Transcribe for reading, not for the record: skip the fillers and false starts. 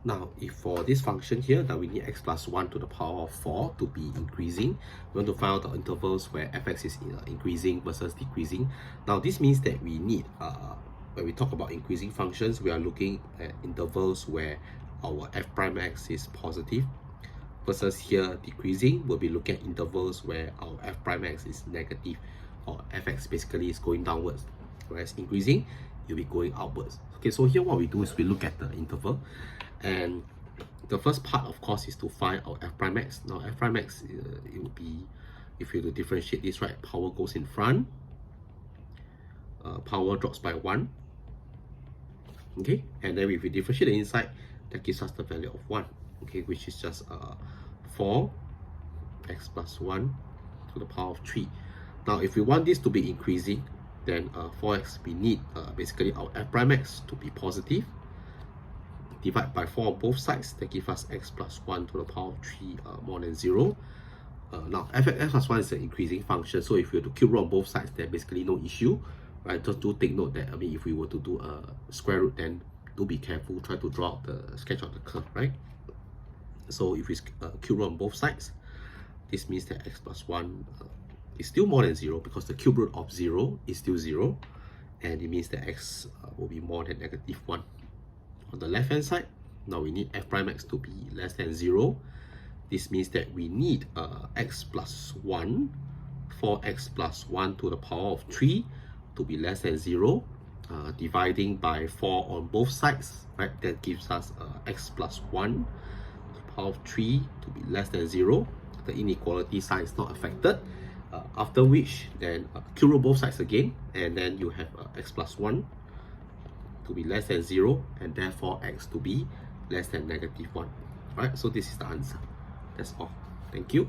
Now, if for this function here, that we need x plus 1 to the power of 4 to be increasing, we want to find out the intervals where fx is increasing versus decreasing. Now, this means that we need, when we talk about increasing functions, we are looking at intervals where our f prime x is positive, versus here decreasing, we'll be looking at intervals where our f prime x is negative, or fx basically is going downwards, whereas increasing, you'll be going outwards. Okay, so here what we do is we look at the interval, and the first part, of course, is to find our f prime x. Now, f prime x, it would be, if you were to differentiate this, right, power goes in front, power drops by 1, okay, and then if we differentiate the inside, that gives us the value of 1, okay, which is just 4 x plus 1 to the power of 3. Now, if we want this to be increasing, then 4x, we need basically our f prime x to be positive. Divide by 4 on both sides, that gives us x plus 1 to the power of 3 more than 0. Now, f plus 1 is an increasing function, so if we were to cube root on both sides, then basically no issue, right? Just do take note that, I mean, if we were to do a square root, then do be careful, try to draw out the sketch of the curve, right? So if we cube root on both sides, this means that x plus 1 is still more than 0, because the cube root of 0 is still 0, and it means that x will be more than negative 1. On the left hand side, now we need f prime x to be less than 0. This means that we need x plus 1, 4x plus 1 to the power of 3 to be less than 0. Dividing by 4 on both sides, right? That gives us x plus 1 to the power of 3 to be less than 0. The inequality sign is not affected. After which, then cube root both sides again, and then you have x plus 1 to be less than 0, and therefore x to be less than negative 1. Alright, so this is the answer. That's all. Thank you.